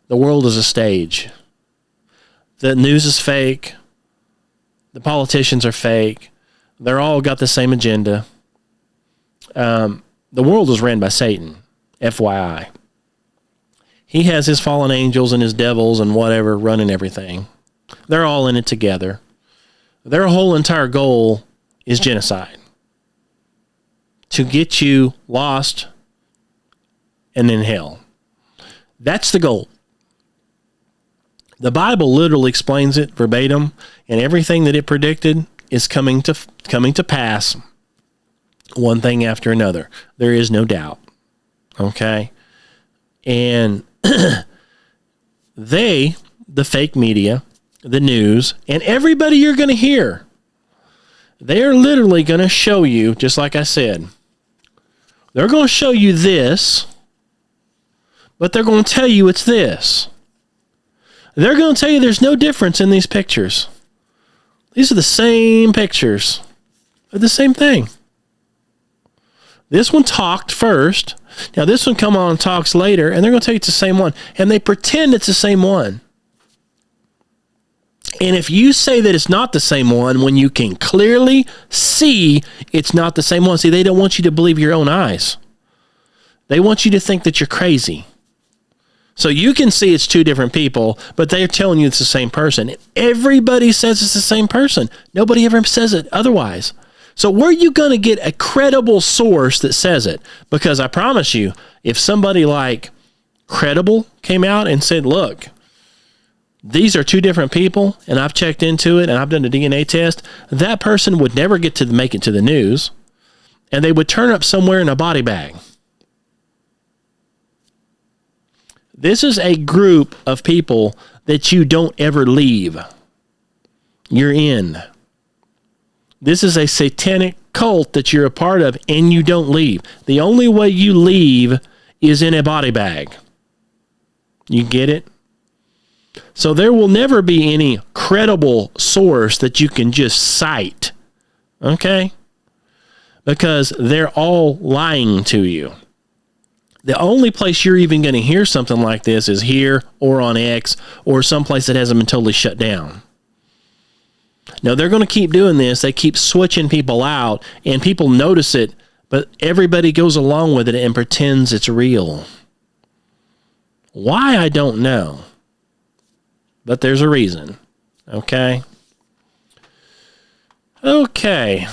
The world is a stage. The news is fake. The politicians are fake. They're all got the same agenda. The world is ran by Satan, FYI. He has his fallen angels and his devils and whatever running everything. They're all in it together. Their whole entire goal is genocide. To get you lost and in hell. That's the goal. The Bible literally explains it verbatim, and everything that it predicted is coming to pass, one thing after another. There is no doubt. Okay? And the fake media, the news, and everybody you're going to hear, they're literally going to show you, just like I said, they're going to show you this, but they're going to tell you it's this. They're going to tell you there's no difference in these pictures. These are the same pictures. They're the same thing. This one talked first. Now this one come on and talks later, and they're going to tell you it's the same one. And they pretend it's the same one. And if you say that it's not the same one when you can clearly see it's not the same one, see, they don't want you to believe your own eyes. They want you to think that you're crazy. So you can see it's two different people, but they're telling you it's the same person. Everybody says it's the same person. Nobody ever says it otherwise. So where are you going to get a credible source that says it? Because I promise you, if somebody like Credible came out and said, look, these are two different people, and I've checked into it, and I've done a DNA test, that person would never get to make it to the news, and they would turn up somewhere in a body bag. This is a group of people that you don't ever leave. You're in. This is a satanic cult that you're a part of, and you don't leave. The only way you leave is in a body bag. You get it? So there will never be any credible source that you can just cite, okay? Because they're all lying to you. The only place you're even going to hear something like this is here or on X or someplace that hasn't been totally shut down. Now, they're going to keep doing this. They keep switching people out, and people notice it, but everybody goes along with it and pretends it's real. Why, I don't know. But there's a reason. Okay? Okay.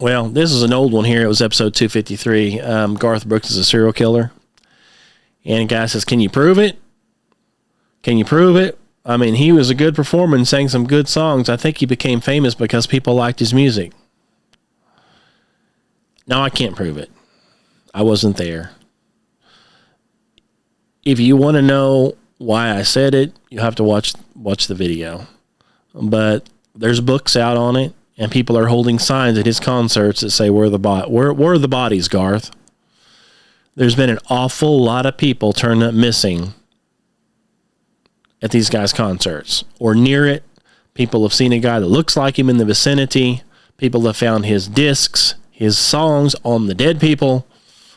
Well, this is an old one here. It was episode 253. Garth Brooks is a serial killer. And a guy says, can you prove it? Can you prove it? I mean, he was a good performer and sang some good songs. I think he became famous because people liked his music. No, I can't prove it. I wasn't there. If you want to know why I said it, you have to watch the video. But there's books out on it, and people are holding signs at his concerts that say, where are the bodies, Garth? There's been an awful lot of people turned up missing at these guys' concerts or near it. People have seen a guy that looks like him in the vicinity. People have found his discs, his songs on the dead people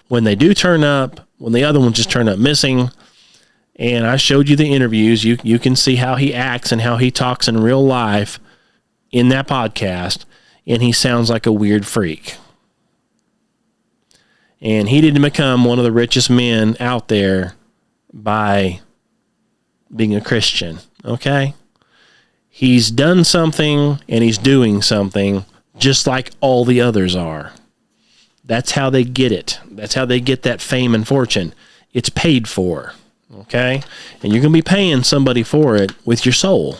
when they do turn up, when the other ones just turn up missing. And I showed you the interviews. You can see how he acts and how he talks in real life in that podcast, and he sounds like a weird freak. And he didn't become one of the richest men out there by being a Christian, okay? He's done something, and he's doing something just like all the others are. That's how they get it. That's how they get that fame and fortune. It's paid for, okay? And you're going to be paying somebody for it with your soul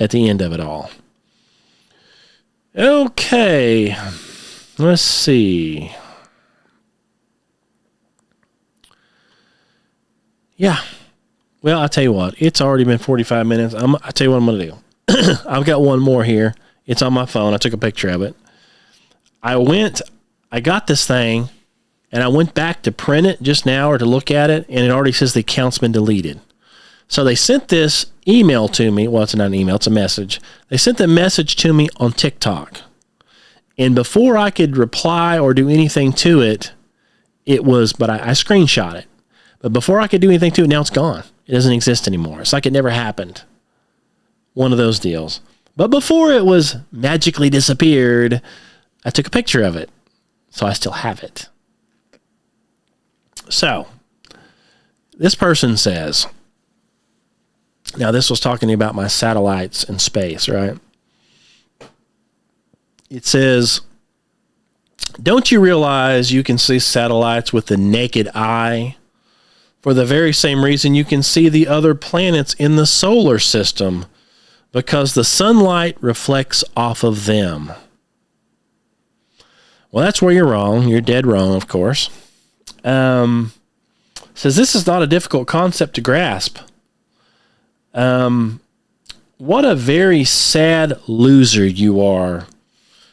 at the end of it all. Okay, let's see. Yeah. Well, I'll tell you what. It's already been 45 minutes. I'll tell you what I'm going to do. I've got one more here. It's on my phone. I took a picture of it. I got this thing, and I went back to print it just now or to look at it, and it already says the account's been deleted. So they sent this email to me. Well, it's not an email. It's a message. They sent the message to me on TikTok. And before I could reply or do anything to it, but I screenshot it. But before I could do anything to it, now it's gone. It doesn't exist anymore. It's like it never happened. One of those deals. But before it was magically disappeared, I took a picture of it. So I still have it. So, this person says, now this was talking about my satellites in space, right? It says, don't you realize you can see satellites with the naked eye? For the very same reason you can see the other planets in the solar system, because the sunlight reflects off of them. Well, that's where you're wrong. You're dead wrong, of course. Says this is not a difficult concept to grasp. What a very sad loser you are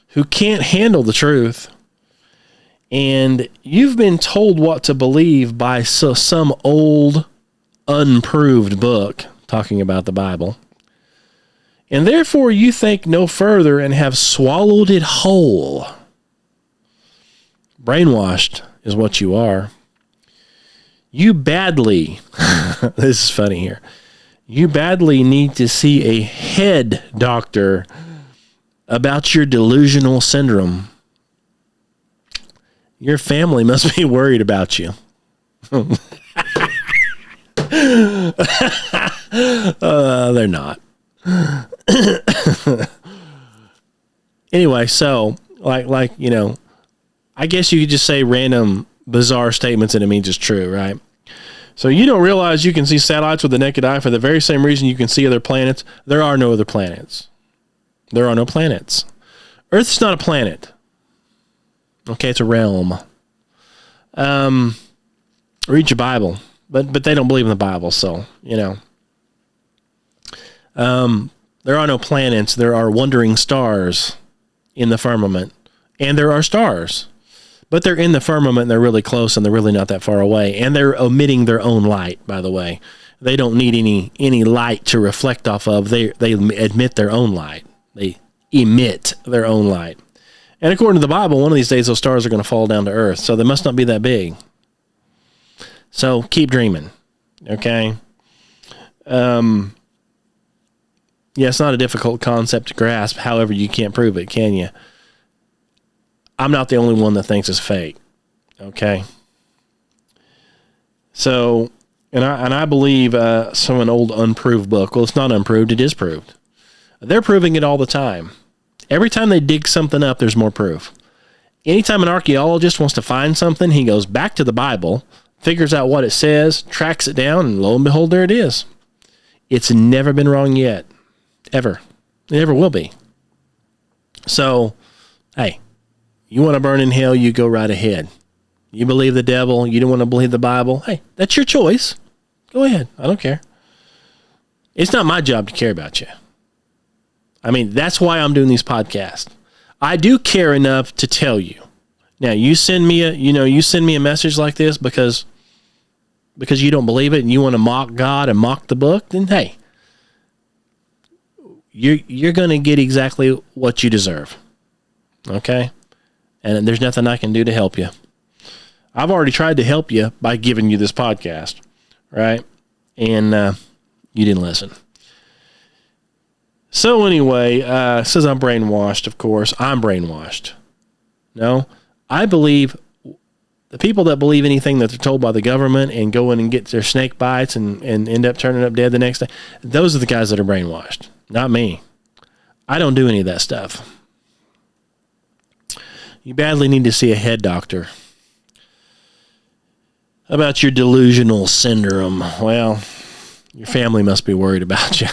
who can't handle the truth. And you've been told what to believe by some old, unproved book talking about the Bible. And therefore you think no further and have swallowed it whole. Brainwashed is what you are. You badly, this is funny here, you badly need to see a head doctor about your delusional syndrome. Your family must be worried about you. They're not. Anyway, so like I guess you could just say random bizarre statements and it means it's true, right? So you don't realize you can see satellites with the naked eye for the very same reason you can see other planets. There are no other planets. There are no planets. Earth's not a planet. Okay, it's a realm. Read your Bible, but they don't believe in the Bible, so there are no planets. There are wandering stars in the firmament, and there are stars, but they're in the firmament. And they're really close, and they're really not that far away, and they're emitting their own light. By the way, they don't need any light to reflect off of. They emit their own light. They emit their own light. And according to the Bible, one of these days those stars are going to fall down to earth, so they must not be that big. So keep dreaming, okay? Yeah, it's not a difficult concept to grasp. However, you can't prove it, can you? I'm not the only one that thinks it's fake, okay? So, and I believe some an old unproved book. Well, it's not unproved; it is proved. They're proving it all the time. Every time they dig something up, there's more proof. Anytime an archaeologist wants to find something, he goes back to the Bible, figures out what it says, tracks it down, and lo and behold, there it is. It's never been wrong yet. Ever. It never will be. So, hey, you want to burn in hell, you go right ahead. You believe the devil, you don't want to believe the Bible, hey, that's your choice. Go ahead. I don't care. It's not my job to care about you. I mean, that's why I'm doing these podcasts. I do care enough to tell you. Now, you send me a message like this because you don't believe it and you want to mock God and mock the book, then hey, you're going to get exactly what you deserve. Okay? And there's nothing I can do to help you. I've already tried to help you by giving you this podcast, right? And you didn't listen. So anyway, says I'm brainwashed, of course. I'm brainwashed. No, I believe the people that believe anything that they're told by the government and go in and get their snake bites and end up turning up dead the next day, those are the guys that are brainwashed, not me. I don't do any of that stuff. You badly need to see a head doctor about your delusional syndrome. Well, your family must be worried about you.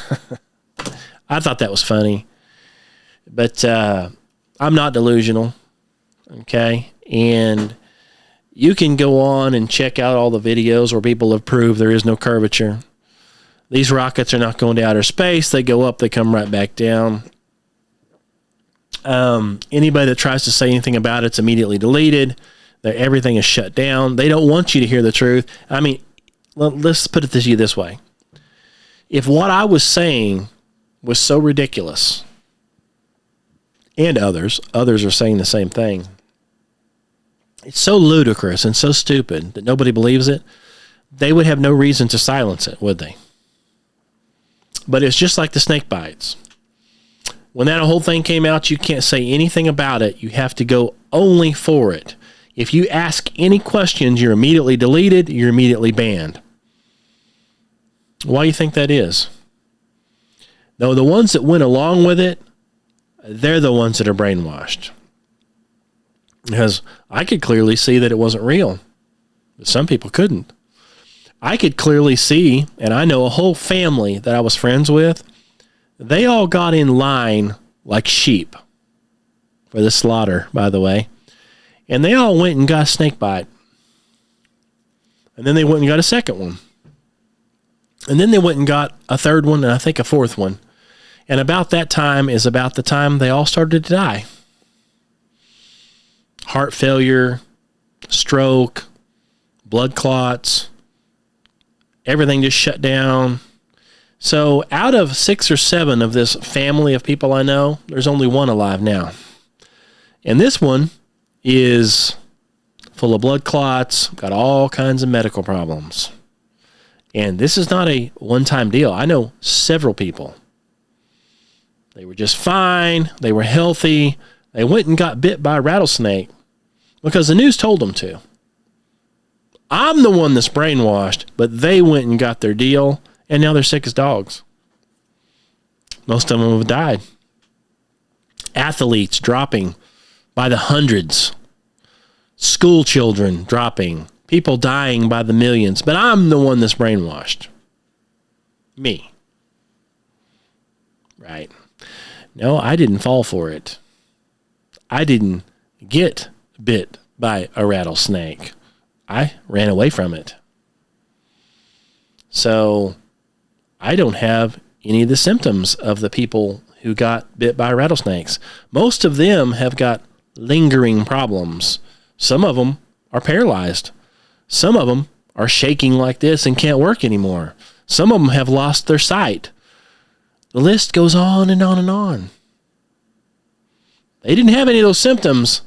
I thought that was funny. But I'm not delusional, okay? And you can go on and check out all the videos where people have proved there is no curvature. These rockets are not going to outer space. They go up, they come right back down. Anybody that tries to say anything about it's immediately deleted. Everything is shut down. They don't want you to hear the truth. I mean, let's put it to you this way. If what I was saying was so ridiculous, and others are saying the same thing, it's so ludicrous and so stupid that nobody believes it, they would have no reason to silence it, would they? But it's just like the snake bites. When that whole thing came out, you can't say anything about it. You have to go only for it. If you ask any questions, you're immediately deleted, you're immediately banned. Why do you think that is? No, the ones that went along with it, they're the ones that are brainwashed. Because I could clearly see that it wasn't real, but some people couldn't. I could clearly see, and I know a whole family that I was friends with, they all got in line like sheep for the slaughter, by the way. And they all went and got a snake bite. And then they went and got a second one. And then they went and got a third one, and I think a fourth one. And about that time is about the time they all started to die. Heart failure, stroke, blood clots, everything just shut down. So out of 6 or 7 of this family of people I know, there's only one alive now. And this one is full of blood clots, got all kinds of medical problems. And this is not a one-time deal. I know several people. They were just fine. They were healthy. They went and got bit by a rattlesnake because the news told them to. I'm the one that's brainwashed, but they went and got their deal, and now they're sick as dogs. Most of them have died. Athletes dropping by the hundreds. School children dropping. People dying by the millions. But I'm the one that's brainwashed. Me. Right. No, I didn't fall for it. I didn't get bit by a rattlesnake. I ran away from it. So I don't have any of the symptoms of the people who got bit by rattlesnakes. Most of them have got lingering problems. Some of them are paralyzed. Some of them are shaking like this and can't work anymore. Some of them have lost their sight. The list goes on and on and on. They didn't have any of those symptoms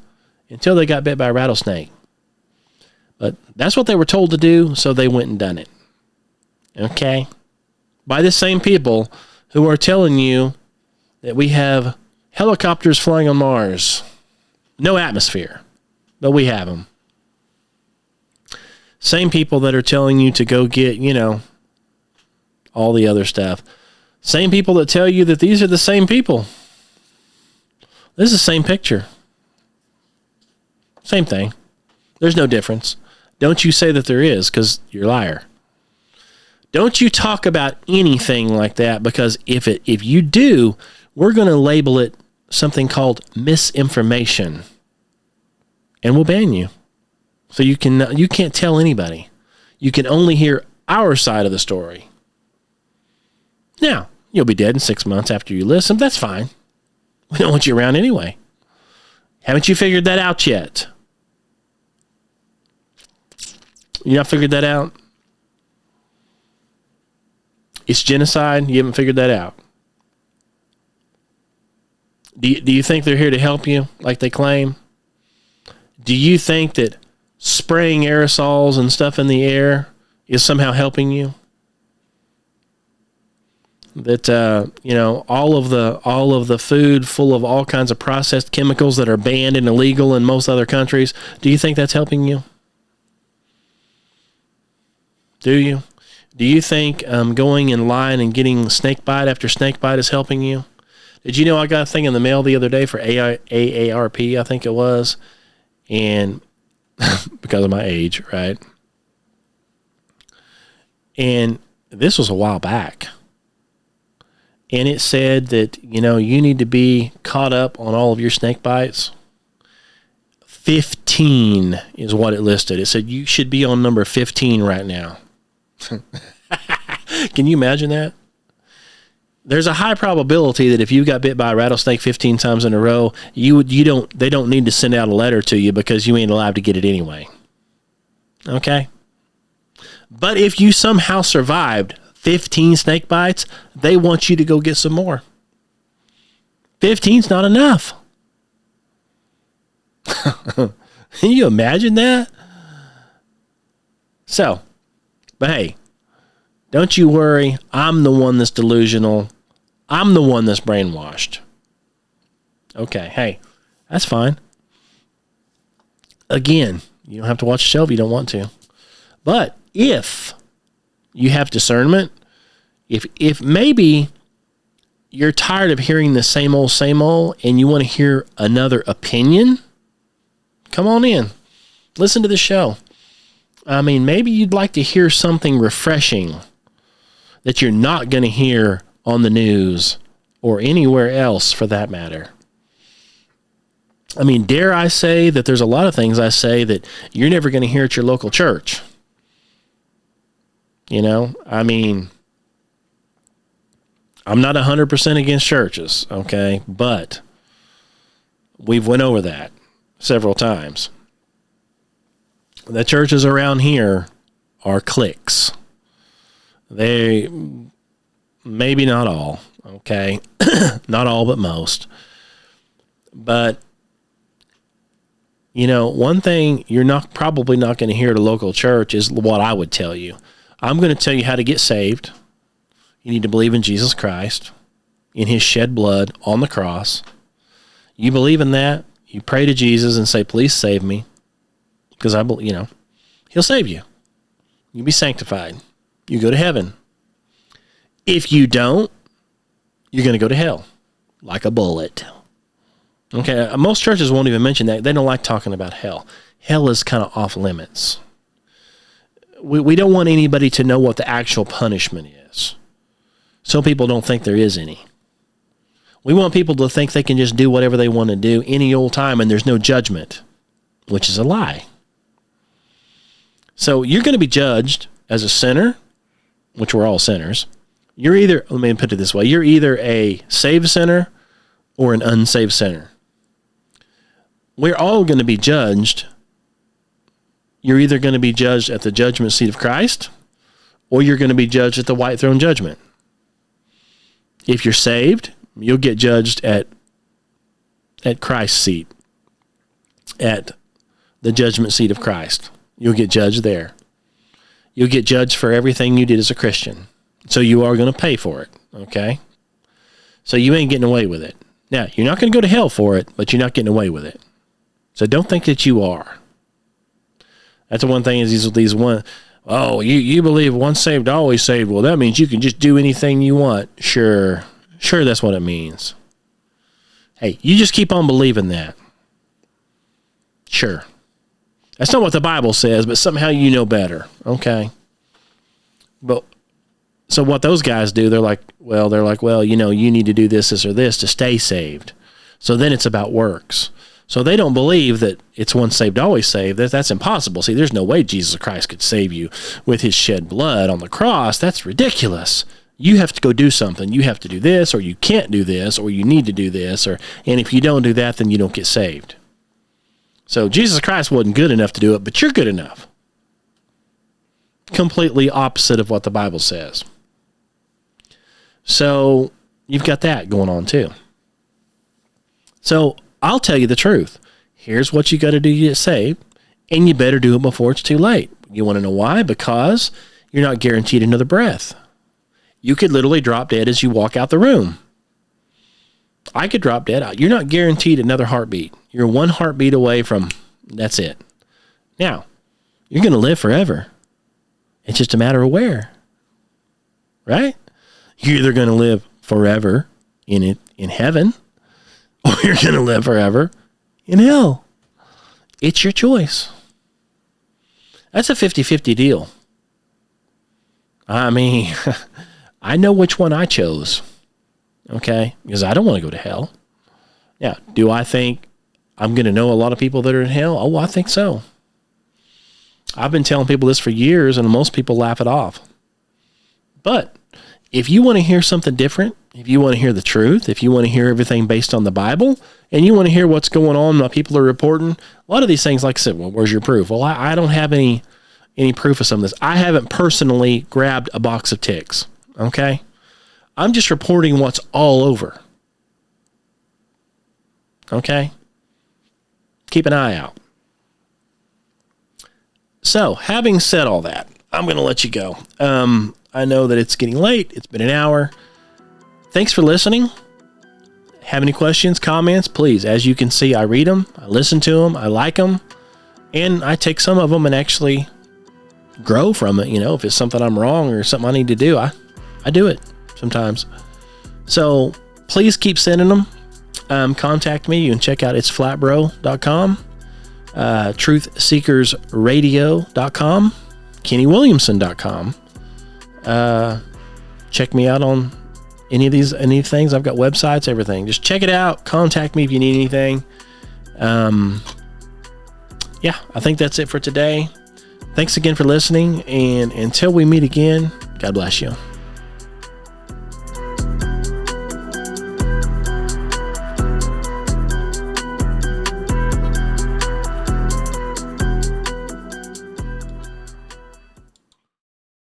until they got bit by a rattlesnake. But that's what they were told to do, so they went and done it. Okay? By the same people who are telling you that we have helicopters flying on Mars. No atmosphere, but we have them. Same people that are telling you to go get, all the other stuff. Same people that tell you that these are the same people. This is the same picture. Same thing. There's no difference. Don't you say that there is, because you're a liar. Don't you talk about anything like that, because if you do, we're going to label it something called misinformation, and we'll ban you. So you can't tell anybody. You can only hear our side of the story. Now, you'll be dead in 6 months after you listen. That's fine. We don't want you around anyway. Haven't you figured that out yet? You not figured that out? It's genocide. You haven't figured that out. Do you think they're here to help you like they claim? Do you think that spraying aerosols and stuff in the air is somehow helping you? that all of the food full of all kinds of processed chemicals that are banned and illegal in most other countries, do you think that's helping you? Do you? Do you think going in line and getting snake bite after snake bite is helping you? Did you know I got a thing in the mail the other day for AARP, I think it was, and because of my age, right? And this was a while back. And it said that, you need to be caught up on all of your snake bites. 15 is what it listed. It said you should be on number 15 right now. Can you imagine that? There's a high probability that if you got bit by a rattlesnake 15 times in a row, they don't need to send out a letter to you because you ain't allowed to get it anyway. Okay? But if you somehow survived 15 snake bites, they want you to go get some more. 15's not enough. Can you imagine that? So, but hey, don't you worry. I'm the one that's delusional. I'm the one that's brainwashed. Okay, hey, that's fine. Again, you don't have to watch the show if you don't want to. But if you have discernment, if maybe you're tired of hearing the same old, and you want to hear another opinion, come on in. Listen to the show. I mean, maybe you'd like to hear something refreshing that you're not going to hear on the news or anywhere else for that matter. I mean, dare I say that there's a lot of things I say that you're never going to hear at your local church. I mean, I'm not 100% against churches, okay? But we've went over that several times. The churches around here are cliques. They, maybe not all, okay? Not all, but most. But, one thing you're probably not going to hear at a local church is what I would tell you. I'm going to tell you how to get saved. You need to believe in Jesus Christ, in his shed blood on the cross. You believe in that. You pray to Jesus and say, please save me. Because I believe, he'll save you. You'll be sanctified. You go to heaven. If you don't, you're going to go to hell. Like a bullet. Okay, most churches won't even mention that. They don't like talking about hell. Hell is kind of off limits. We don't want anybody to know what the actual punishment is. So people don't think there is any. We want people to think they can just do whatever they want to do any old time and there's no judgment, which is a lie. So you're going to be judged as a sinner, which we're all sinners. Let me put it this way, you're either a saved sinner or an unsaved sinner. We're all going to be judged. You're either going to be judged at the judgment seat of Christ or you're going to be judged at the white throne judgment. If you're saved, you'll get judged at Christ's seat, at the judgment seat of Christ. You'll get judged there. You'll get judged for everything you did as a Christian. So you are going to pay for it, okay? So you ain't getting away with it. Now, you're not going to go to hell for it, but you're not getting away with it. So don't think that you are. That's the one thing is you believe once saved, always saved. Well, that means you can just do anything you want. Sure, that's what it means. Hey, you just keep on believing that. Sure. That's not what the Bible says, but somehow you know better, okay? But so what those guys do, they're like, you need to do this, or this to stay saved. So then it's about works. So they don't believe that it's once saved, always saved. That's impossible. See, there's no way Jesus Christ could save you with his shed blood on the cross. That's ridiculous. You have to go do something. You have to do this, or you can't do this, or you need to do this, and if you don't do that, then you don't get saved. So Jesus Christ wasn't good enough to do it, but you're good enough. Completely opposite of what the Bible says. So you've got that going on too. So I'll tell you the truth. Here's what you got to do to get saved, and you better do it before it's too late. You want to know why? Because you're not guaranteed another breath. You could literally drop dead as you walk out the room. I could drop dead. You're not guaranteed another heartbeat. You're one heartbeat away from, that's it. Now, you're going to live forever. It's just a matter of where, right? You're either going to live forever in heaven, or you're going to live forever in hell. It's your choice. That's a 50-50 deal. I mean, I know which one I chose, okay? Because I don't want to go to hell. Now, do I think I'm going to know a lot of people that are in hell? Oh, I think so. I've been telling people this for years, and most people laugh it off. But if you want to hear something different, if you want to hear the truth, if you want to hear everything based on the Bible, and you want to hear what's going on, what people are reporting, a lot of these things, like I said, well, where's your proof? Well, I don't have any proof of some of this. I haven't personally grabbed a box of ticks, okay? I'm just reporting what's all over, okay? Keep an eye out. So, having said all that, I'm going to let you go. I know that it's getting late. It's been an hour. Thanks for listening. Have any questions, comments? Please, as you can see, I read them. I listen to them. I like them. And I take some of them and actually grow from it. You know, if it's something I'm wrong or something I need to do, I do it sometimes. So please keep sending them. Contact me. You can check out itsflatbro.com, truthseekersradio.com, kennywilliamson.com. Check me out on any of these things. I've got websites, everything. Just check it out. Contact me if you need anything. Yeah, I think that's it for today. Thanks again for listening, and until we meet again, God bless you.